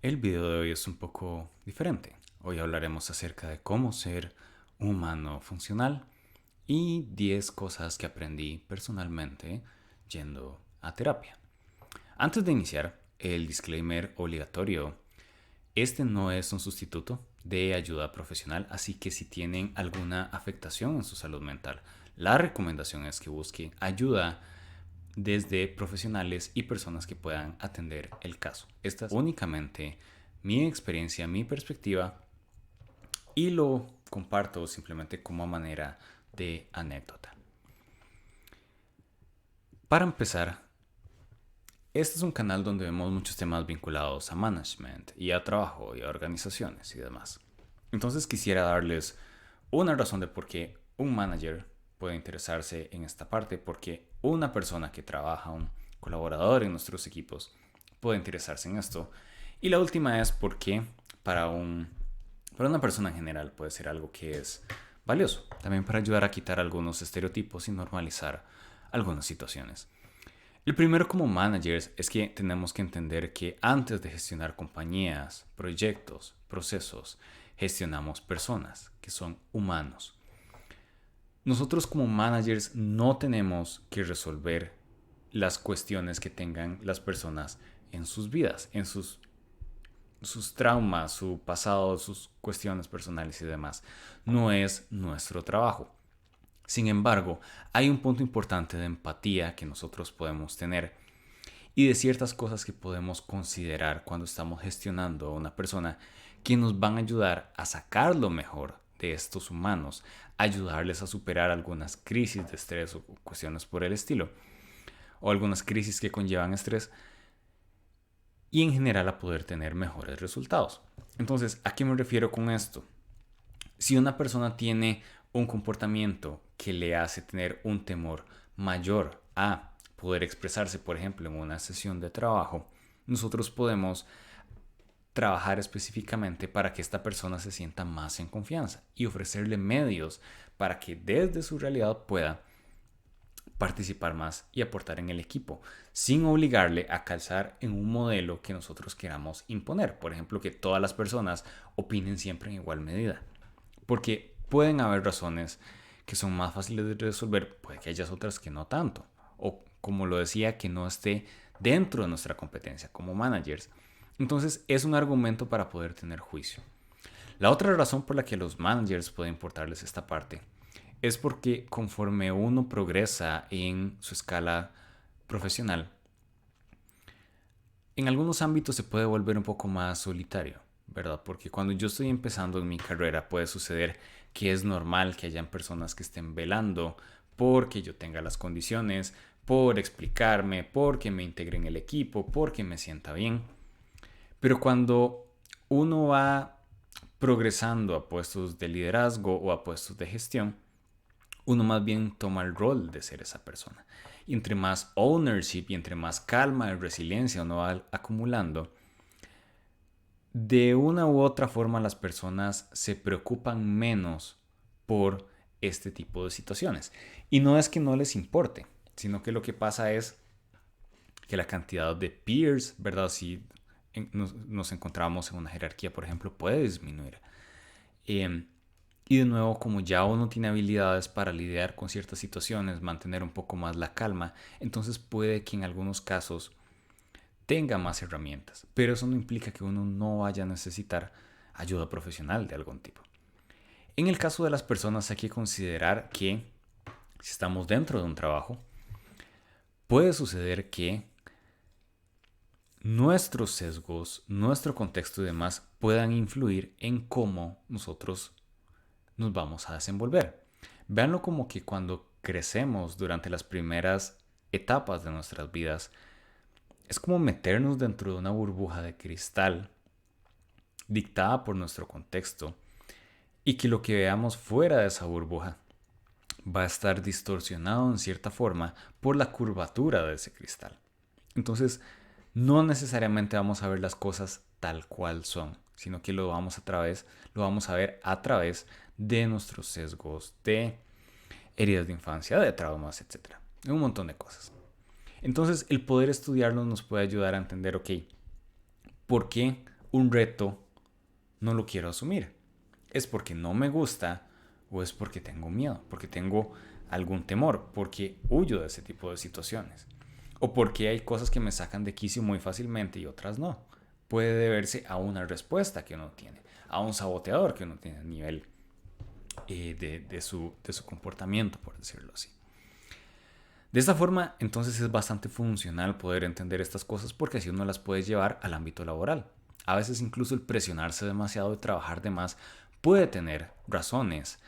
El video de hoy es un poco diferente. Hoy hablaremos acerca de cómo ser un humano funcional y 10 cosas que aprendí personalmente yendo a terapia. Antes de iniciar, el disclaimer obligatorio. Este no es un sustituto de ayuda profesional, así que si tienen alguna afectación en su salud mental, la recomendación es que busquen ayuda desde profesionales y personas que puedan atender el caso. Esta es únicamente mi experiencia, mi perspectiva y lo comparto simplemente como manera de anécdota. Para empezar, este es un canal donde vemos muchos temas vinculados a management y a trabajo y a organizaciones y demás. Entonces quisiera darles una razón de por qué un manager puede interesarse en esta parte, porque una persona que trabaja, un colaborador en nuestros equipos, puede interesarse en esto. Y la última es porque para, para una persona en general puede ser algo que es valioso, también para ayudar a quitar algunos estereotipos y normalizar algunas situaciones. El primero como managers es que tenemos que entender que antes de gestionar compañías, proyectos, procesos, gestionamos personas, que son humanos. Nosotros como managers no tenemos que resolver las cuestiones que tengan las personas en sus vidas, en sus traumas, su pasado, sus cuestiones personales y demás. No es nuestro trabajo. Sin embargo, hay un punto importante de empatía que nosotros podemos tener y de ciertas cosas que podemos considerar cuando estamos gestionando a una persona que nos van a ayudar a sacar lo mejor de estos humanos, ayudarles a superar algunas crisis de estrés o cuestiones por el estilo, o algunas crisis que conllevan estrés y en general a poder tener mejores resultados. Entonces, ¿a qué me refiero con esto? Si una persona tiene un comportamiento que le hace tener un temor mayor a poder expresarse, por ejemplo, en una sesión de trabajo, nosotros podemos trabajar específicamente para que esta persona se sienta más en confianza y ofrecerle medios para que desde su realidad pueda participar más y aportar en el equipo, sin obligarle a calzar en un modelo que nosotros queramos imponer. Por ejemplo, que todas las personas opinen siempre en igual medida. Porque pueden haber razones que son más fáciles de resolver, puede que haya otras que no tanto. O como lo decía, que no esté dentro de nuestra competencia como managers. Entonces es un argumento para poder tener juicio. La otra razón por la que a los managers puede importarles esta parte es porque conforme uno progresa en su escala profesional, en algunos ámbitos se puede volver un poco más solitario, ¿verdad? Porque cuando yo estoy empezando en mi carrera puede suceder que es normal que hayan personas que estén velando porque yo tenga las condiciones, por explicarme, porque me integre en el equipo, porque me sienta bien. Pero cuando uno va progresando a puestos de liderazgo o a puestos de gestión, uno más bien toma el rol de ser esa persona. Y entre más ownership y entre más calma y resiliencia uno va acumulando, de una u otra forma las personas se preocupan menos por este tipo de situaciones. Y no es que no les importe, sino que lo que pasa es que la cantidad de peers, ¿verdad? Si nos encontramos en una jerarquía, por ejemplo, puede disminuir. Eh, y de nuevo, como ya uno tiene habilidades para lidiar con ciertas situaciones, mantener un poco más la calma, entonces puede que en algunos casos tenga más herramientas. Pero eso no implica que uno no vaya a necesitar ayuda profesional de algún tipo. En el caso de las personas hay que considerar que si estamos dentro de un trabajo, puede suceder que nuestros sesgos, nuestro contexto y demás puedan influir en cómo nosotros nos vamos a desenvolver. Véanlo como que cuando crecemos durante las primeras etapas de nuestras vidas, es como meternos dentro de una burbuja de cristal dictada por nuestro contexto y que lo que veamos fuera de esa burbuja va a estar distorsionado en cierta forma por la curvatura de ese cristal. Entonces, no necesariamente vamos a ver las cosas tal cual son, sino que lo vamos a ver a través de nuestros sesgos, de heridas de infancia, de traumas, etcétera. Un montón de cosas. Entonces, el poder estudiarlos nos puede ayudar a entender, ok, ¿por qué un reto no lo quiero asumir? ¿Es porque no me gusta o es porque tengo miedo? Porque tengo algún temor, porque huyo de ese tipo de situaciones. O porque hay cosas que me sacan de quicio muy fácilmente y otras no. Puede deberse a una respuesta que uno tiene, a un saboteador que uno tiene a nivel de su comportamiento, por decirlo así. De esta forma, entonces es bastante funcional poder entender estas cosas porque así uno las puede llevar al ámbito laboral. A veces incluso el presionarse demasiado y trabajar de más puede tener razones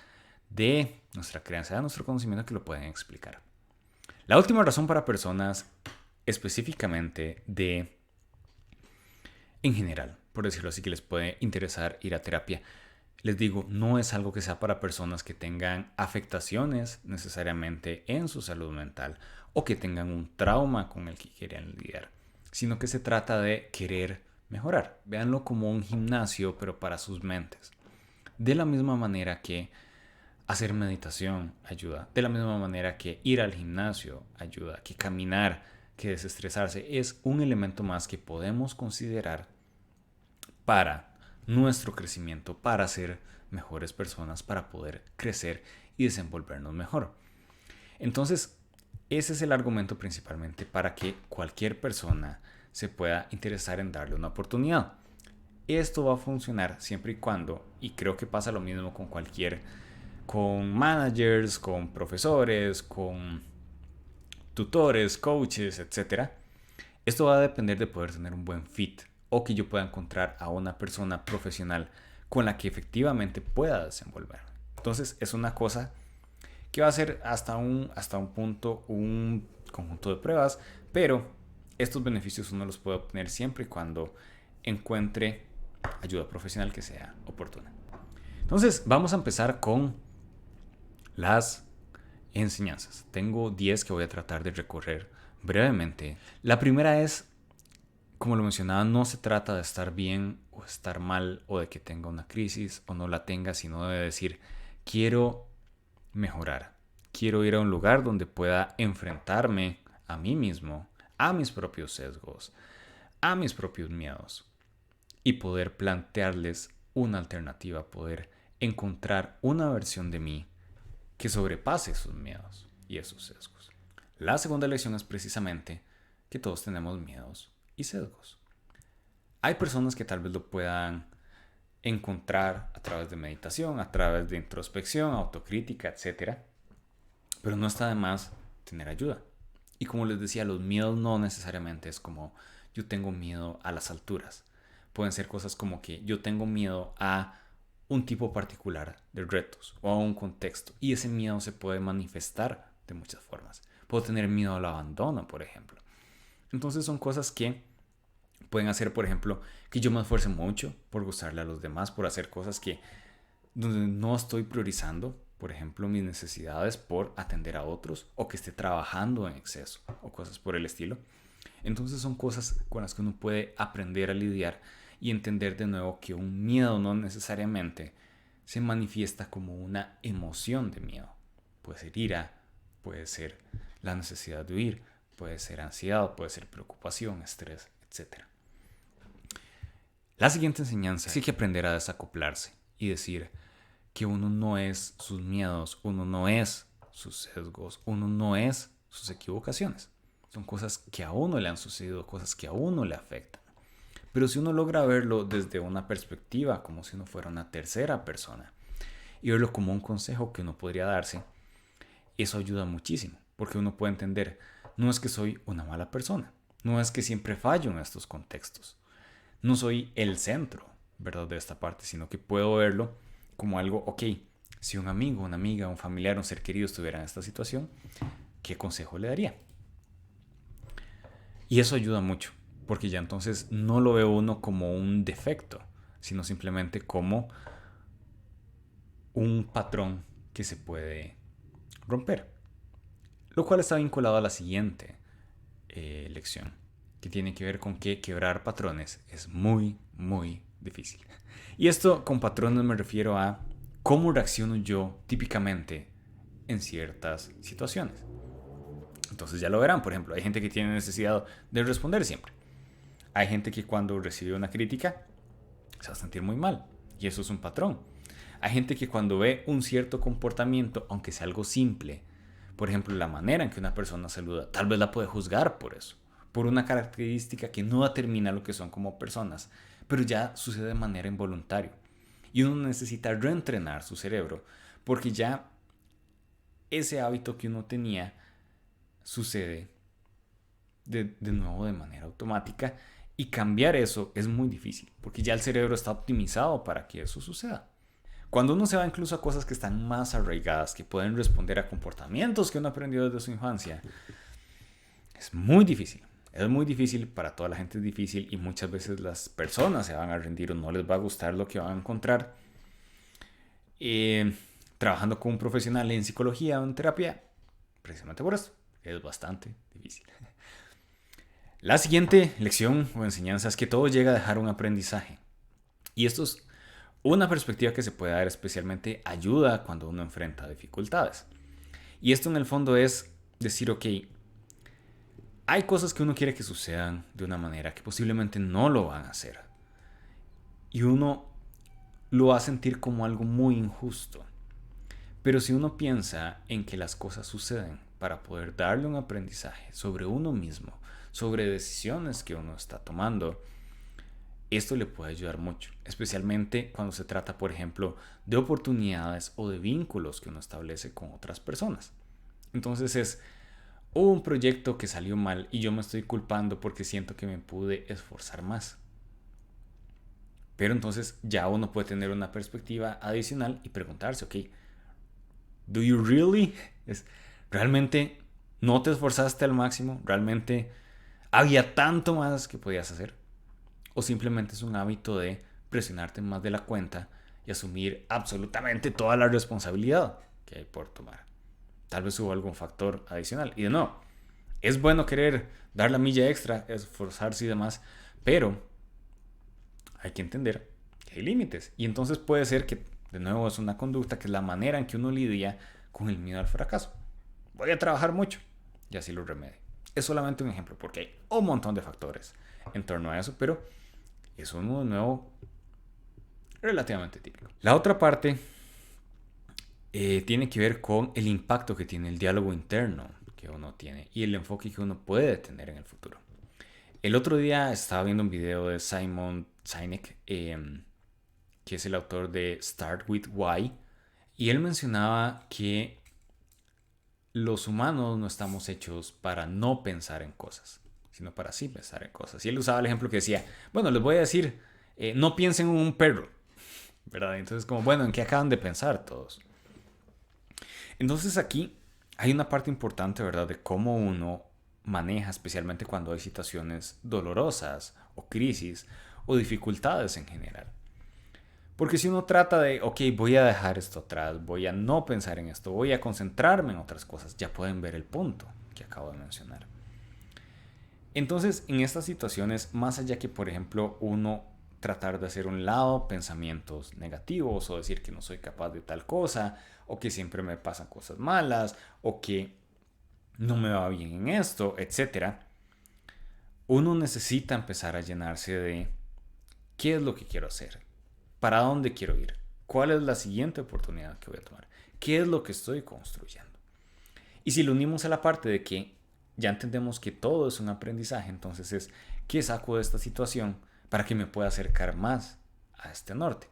de nuestra creencia, de nuestro conocimiento que lo pueden explicar. La última razón para personas específicamente en general, por decirlo así, que les puede interesar ir a terapia, les digo, no es algo que sea para personas que tengan afectaciones necesariamente en su salud mental o que tengan un trauma con el que quieran lidiar, sino que se trata de querer mejorar. Véanlo como un gimnasio, pero para sus mentes. De la misma manera que hacer meditación ayuda, de la misma manera que ir al gimnasio ayuda, que caminar, que desestresarse, es un elemento más que podemos considerar para nuestro crecimiento, para ser mejores personas, para poder crecer y desenvolvernos mejor. Entonces, ese es el argumento principalmente para que cualquier persona se pueda interesar en darle una oportunidad. Esto va a funcionar siempre y cuando, y creo que pasa lo mismo con managers, con profesores, con tutores, coaches, etc. Esto va a depender de poder tener un buen fit o que yo pueda encontrar a una persona profesional con la que efectivamente pueda desenvolver. Entonces es una cosa que va a ser hasta un punto un conjunto de pruebas, pero estos beneficios uno los puede obtener siempre y cuando encuentre ayuda profesional que sea oportuna. Entonces vamos a empezar con las enseñanzas. Tengo 10 que voy a tratar de recorrer brevemente. La primera es, como lo mencionaba, no se trata de estar bien o estar mal o de que tenga una crisis o no la tenga, sino de decir, quiero mejorar. Quiero ir a un lugar donde pueda enfrentarme a mí mismo, a mis propios sesgos, a mis propios miedos y poder plantearles una alternativa, poder encontrar una versión de mí que sobrepase esos miedos y esos sesgos. La segunda lección es precisamente que todos tenemos miedos y sesgos. Hay personas que tal vez lo puedan encontrar a través de meditación, a través de introspección, autocrítica, etc. Pero no está de más tener ayuda. Y como les decía, los miedos no necesariamente es como yo tengo miedo a las alturas. Pueden ser cosas como que yo tengo miedo a un tipo particular de retos o a un contexto. Y ese miedo se puede manifestar de muchas formas. Puedo tener miedo al abandono, por ejemplo. Entonces son cosas que pueden hacer, por ejemplo, que yo me esfuerce mucho por gustarle a los demás, por hacer cosas que donde no estoy priorizando, por ejemplo, mis necesidades por atender a otros o que esté trabajando en exceso o cosas por el estilo. Entonces son cosas con las que uno puede aprender a lidiar y entender de nuevo que un miedo no necesariamente se manifiesta como una emoción de miedo. Puede ser ira, puede ser la necesidad de huir, puede ser ansiedad, puede ser preocupación, estrés, etc. La siguiente enseñanza es que hay que aprender a desacoplarse y decir que uno no es sus miedos, uno no es sus sesgos, uno no es sus equivocaciones. Son cosas que a uno le han sucedido, cosas que a uno le afectan. Pero si uno logra verlo desde una perspectiva, como si uno fuera una tercera persona, y verlo como un consejo que uno podría darse, eso ayuda muchísimo, porque uno puede entender, no es que soy una mala persona, no es que siempre fallo en estos contextos, no soy el centro, ¿verdad?, de esta parte, sino que puedo verlo como algo, ok, si un amigo, una amiga, un familiar, un ser querido estuviera en esta situación, ¿qué consejo le daría? Y eso ayuda mucho, porque ya entonces no lo ve uno como un defecto, sino simplemente como un patrón que se puede romper. Lo cual está vinculado a la siguiente lección, que tiene que ver con que quebrar patrones es muy, muy difícil. Y esto con patrones me refiero a cómo reacciono yo típicamente en ciertas situaciones. Entonces ya lo verán, por ejemplo, hay gente que tiene necesidad de responder siempre. Hay gente que cuando recibe una crítica se va a sentir muy mal. Y eso es un patrón. Hay gente que cuando ve un cierto comportamiento, aunque sea algo simple, por ejemplo, la manera en que una persona saluda, tal vez la puede juzgar por eso, por una característica que no determina lo que son como personas, pero ya sucede de manera involuntaria. Y uno necesita reentrenar su cerebro, porque ya ese hábito que uno tenía sucede de nuevo de manera automática, y cambiar eso es muy difícil, porque ya el cerebro está optimizado para que eso suceda. Cuando uno se va incluso a cosas que están más arraigadas, que pueden responder a comportamientos que uno aprendió desde su infancia, es muy difícil. Es muy difícil, para toda la gente es difícil, y muchas veces las personas se van a rendir o no les va a gustar lo que van a encontrar. Trabajando con un profesional en psicología o en terapia, precisamente por eso, es bastante difícil. La siguiente lección o enseñanza es que todo llega a dejar un aprendizaje. Y esto es una perspectiva que se puede dar, especialmente ayuda cuando uno enfrenta dificultades. Y esto en el fondo es decir, ok, hay cosas que uno quiere que sucedan de una manera que posiblemente no lo van a hacer. Y uno lo va a sentir como algo muy injusto. Pero si uno piensa en que las cosas suceden para poder darle un aprendizaje sobre uno mismo, sobre decisiones que uno está tomando, esto le puede ayudar mucho, especialmente cuando se trata, por ejemplo, de oportunidades o de vínculos que uno establece con otras personas. Entonces hubo un proyecto que salió mal y yo me estoy culpando porque siento que me pude esforzar más. Pero entonces ya uno puede tener una perspectiva adicional y preguntarse, ok, ¿do you really? ¿Realmente no te esforzaste al máximo? ¿Realmente había tanto más que podías hacer? ¿O simplemente es un hábito de presionarte más de la cuenta y asumir absolutamente toda la responsabilidad que hay por tomar? Tal vez hubo algún factor adicional. Y de nuevo, es bueno querer dar la milla extra, esforzarse y demás, pero hay que entender que hay límites. Y entonces puede ser que, de nuevo, es una conducta que es la manera en que uno lidia con el miedo al fracaso. Voy a trabajar mucho y así lo remedio. Es solamente un ejemplo porque hay un montón de factores en torno a eso, pero es uno, de nuevo, relativamente típico. La otra parte tiene que ver con el impacto que tiene el diálogo interno que uno tiene y el enfoque que uno puede tener en el futuro. El otro día estaba viendo un video de Simon Sinek, que es el autor de Start With Why, y él mencionaba que los humanos no estamos hechos para no pensar en cosas, sino para sí pensar en cosas. Y él usaba el ejemplo que decía, bueno, les voy a decir, no piensen en un perro, ¿verdad? Entonces como, bueno, ¿en qué acaban de pensar todos? Entonces aquí hay una parte importante, ¿verdad? De cómo uno maneja, especialmente cuando hay situaciones dolorosas o crisis o dificultades en general. Porque si uno trata de, ok, voy a dejar esto atrás, voy a no pensar en esto, voy a concentrarme en otras cosas, ya pueden ver el punto que acabo de mencionar. Entonces, en estas situaciones, más allá que, por ejemplo, uno tratar de hacer un lado pensamientos negativos o decir que no soy capaz de tal cosa, o que siempre me pasan cosas malas, o que no me va bien en esto, etc., uno necesita empezar a llenarse de qué es lo que quiero hacer, para dónde quiero ir, cuál es la siguiente oportunidad que voy a tomar, qué es lo que estoy construyendo. Y si lo unimos a la parte de que ya entendemos que todo es un aprendizaje, entonces es qué saco de esta situación para que me pueda acercar más a este norte.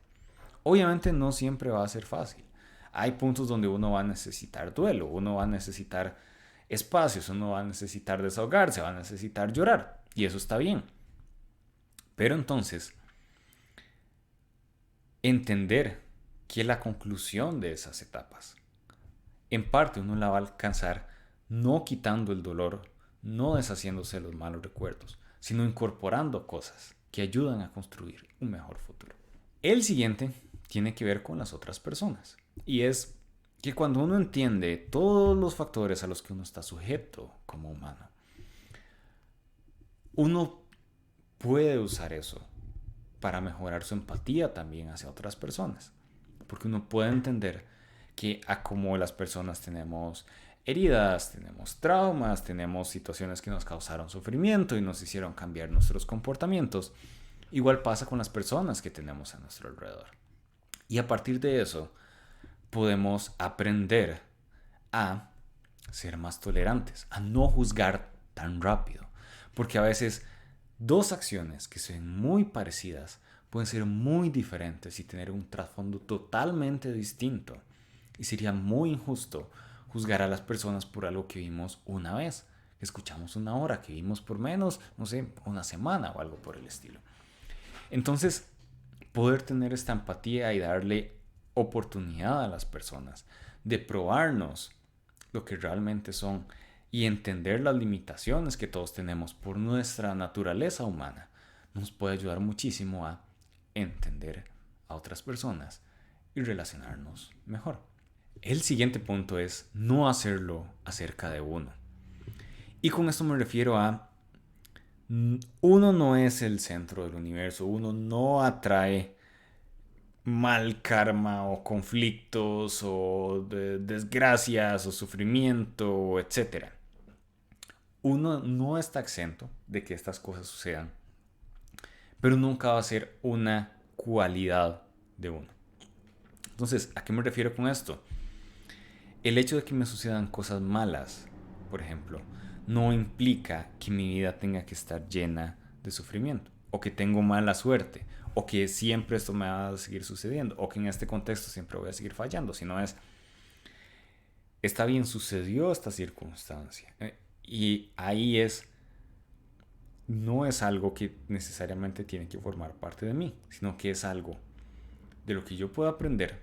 Obviamente no siempre va a ser fácil. Hay puntos donde uno va a necesitar duelo, uno va a necesitar espacios, uno va a necesitar desahogarse, va a necesitar llorar. Y eso está bien. Pero entonces, entender que la conclusión de esas etapas, en parte uno la va a alcanzar no quitando el dolor, no deshaciéndose de los malos recuerdos, sino incorporando cosas que ayudan a construir un mejor futuro. El siguiente tiene que ver con las otras personas. Y es que cuando uno entiende todos los factores a los que uno está sujeto como humano, uno puede usar eso para mejorar su empatía también hacia otras personas. Porque uno puede entender que a como las personas tenemos heridas, tenemos traumas, tenemos situaciones que nos causaron sufrimiento y nos hicieron cambiar nuestros comportamientos. Igual pasa con las personas que tenemos a nuestro alrededor. Y a partir de eso podemos aprender a ser más tolerantes, a no juzgar tan rápido. Porque a veces dos acciones que se ven muy parecidas pueden ser muy diferentes y tener un trasfondo totalmente distinto. Y sería muy injusto juzgar a las personas por algo que vimos una vez, que escuchamos una hora, que vimos por menos, no sé, una semana o algo por el estilo. Entonces, poder tener esta empatía y darle oportunidad a las personas de probarnos lo que realmente son y entender las limitaciones que todos tenemos por nuestra naturaleza humana nos puede ayudar muchísimo a entender a otras personas y relacionarnos mejor. El siguiente punto es no hacerlo acerca de uno. Y con esto me refiero a uno no es el centro del universo, uno no atrae mal karma o conflictos o desgracias o sufrimiento, etc. Uno no está exento de que estas cosas sucedan, pero nunca va a ser una cualidad de uno. Entonces, ¿a qué me refiero con esto? El hecho de que me sucedan cosas malas, por ejemplo, no implica que mi vida tenga que estar llena de sufrimiento, o que tengo mala suerte, o que siempre esto me va a seguir sucediendo, o que en este contexto siempre voy a seguir fallando, sino es, está bien, sucedió esta circunstancia. Y ahí no es algo que necesariamente tiene que formar parte de mí, sino que es algo de lo que yo puedo aprender,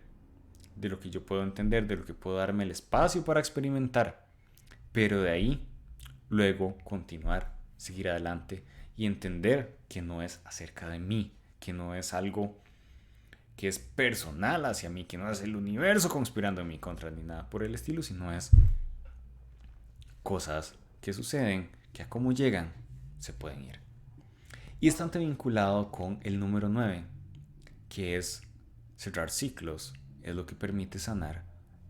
de lo que yo puedo entender, de lo que puedo darme el espacio para experimentar, pero de ahí luego continuar, seguir adelante y entender que no es acerca de mí, que no es algo que es personal hacia mí, que no es el universo conspirando en mi contra ni nada por el estilo, sino es cosas que suceden, que a cómo llegan se pueden ir. Y es bastante vinculado con el número 9, que es cerrar ciclos, es lo que permite sanar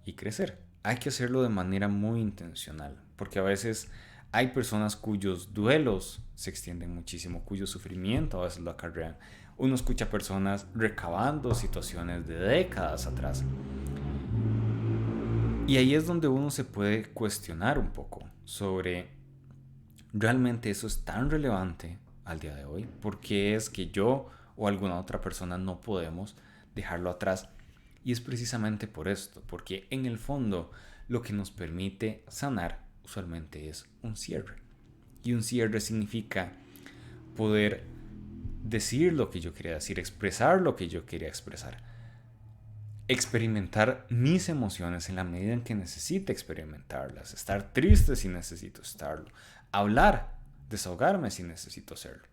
y crecer. Hay que hacerlo de manera muy intencional, porque a veces hay personas cuyos duelos se extienden muchísimo, cuyo sufrimiento a veces lo acarrean. Uno escucha personas recabando situaciones de décadas atrás. Y ahí es donde uno se puede cuestionar un poco sobre realmente eso es tan relevante al día de hoy. ¿Por qué es que yo o alguna otra persona no podemos dejarlo atrás? Y es precisamente por esto, porque en el fondo lo que nos permite sanar usualmente es un cierre. Y un cierre significa poder decir lo que yo quería decir, expresar lo que yo quería expresar, experimentar mis emociones en la medida en que necesite experimentarlas, estar triste si necesito estarlo, hablar, desahogarme si necesito hacerlo.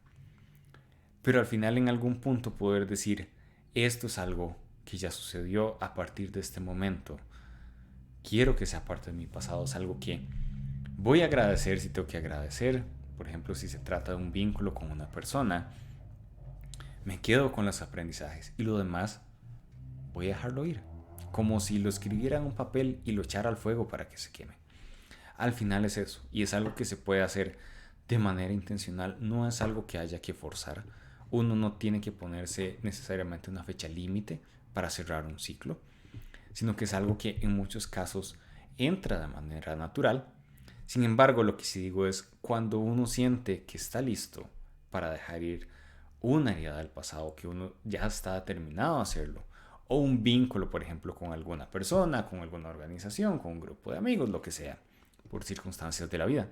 Pero al final en algún punto poder decir, esto es algo que ya sucedió a partir de este momento. Quiero que sea parte de mi pasado, es algo que voy a agradecer si tengo que agradecer. Por ejemplo, si se trata de un vínculo con una persona, me quedo con los aprendizajes y lo demás voy a dejarlo ir. Como si lo escribiera en un papel y lo echara al fuego para que se queme. Al final es eso, y es algo que se puede hacer de manera intencional, no es algo que haya que forzar. Uno no tiene que ponerse necesariamente una fecha límite para cerrar un ciclo, sino que es algo que en muchos casos entra de manera natural. Sin embargo, lo que sí digo es cuando uno siente que está listo para dejar ir una herida del pasado, que uno ya está determinado a hacerlo, o un vínculo, por ejemplo, con alguna persona, con alguna organización, con un grupo de amigos, lo que sea, por circunstancias de la vida.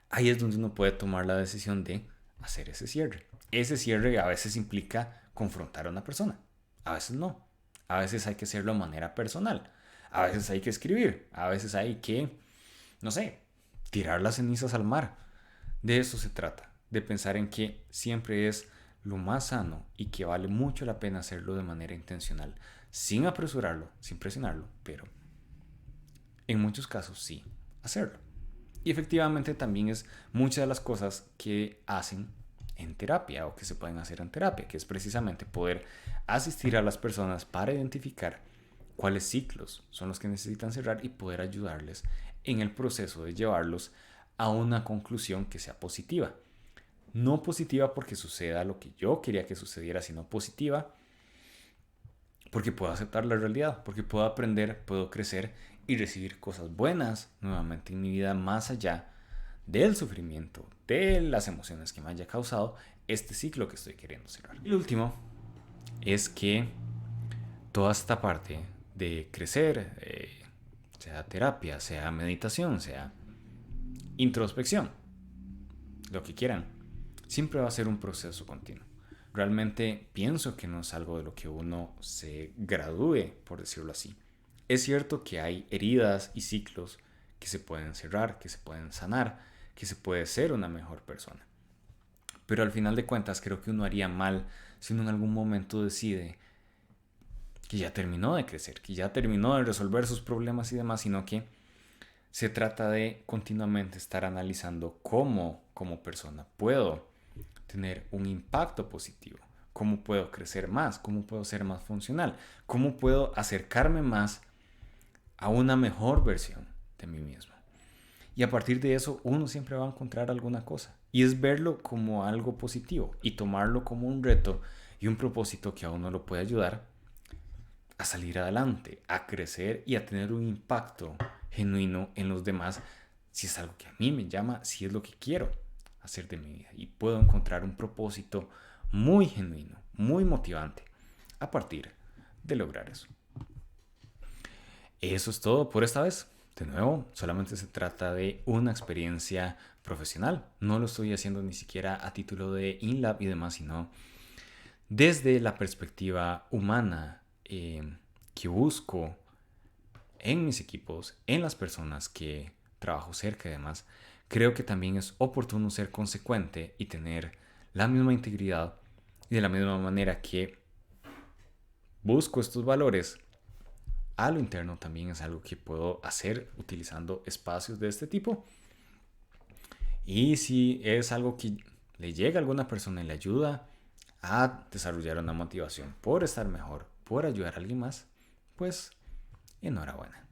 Ahí es donde uno puede tomar la decisión de hacer ese cierre. Ese cierre a veces implica confrontar a una persona, a veces no. A veces hay que hacerlo de manera personal, a veces hay que escribir, a veces hay que, no sé, tirar las cenizas al mar. De eso se trata, de pensar en que siempre es lo más sano y que vale mucho la pena hacerlo de manera intencional, sin apresurarlo, sin presionarlo, pero en muchos casos sí hacerlo. Y efectivamente también es muchas de las cosas que hacen en terapia o que se pueden hacer en terapia, que es precisamente poder asistir a las personas para identificar cuáles ciclos son los que necesitan cerrar y poder ayudarles en el proceso de llevarlos a una conclusión que sea positiva. No positiva porque suceda lo que yo quería que sucediera, sino positiva porque puedo aceptar la realidad, porque puedo aprender, puedo crecer y recibir cosas buenas nuevamente en mi vida más allá del sufrimiento, de las emociones que me haya causado este ciclo que estoy queriendo cerrar. Y el último es que toda esta parte de crecer, sea terapia, sea meditación, sea introspección, lo que quieran, siempre va a ser un proceso continuo. Realmente pienso que no es algo de lo que uno se gradúe, por decirlo así. Es cierto que hay heridas y ciclos que se pueden cerrar, que se pueden sanar, que se puede ser una mejor persona. Pero al final de cuentas creo que uno haría mal si uno en algún momento decide que ya terminó de crecer, que ya terminó de resolver sus problemas y demás, sino que se trata de continuamente estar analizando cómo como persona puedo tener un impacto positivo, cómo puedo crecer más, cómo puedo ser más funcional, cómo puedo acercarme más a una mejor versión de mí mismo. Y a partir de eso uno siempre va a encontrar alguna cosa. Y es verlo como algo positivo y tomarlo como un reto y un propósito que a uno lo puede ayudar a salir adelante, a crecer y a tener un impacto genuino en los demás si es algo que a mí me llama, si es lo que quiero hacer de mi vida. Y puedo encontrar un propósito muy genuino, muy motivante a partir de lograr eso. Eso es todo por esta vez. De nuevo, solamente se trata de una experiencia profesional. No lo estoy haciendo ni siquiera a título de InLab y demás, sino desde la perspectiva humana que busco en mis equipos, en las personas que trabajo cerca y demás. Creo que también es oportuno ser consecuente y tener la misma integridad y de la misma manera que busco estos valores a lo interno también es algo que puedo hacer utilizando espacios de este tipo. Y si es algo que le llega a alguna persona y le ayuda a desarrollar una motivación por estar mejor, por ayudar a alguien más, pues enhorabuena.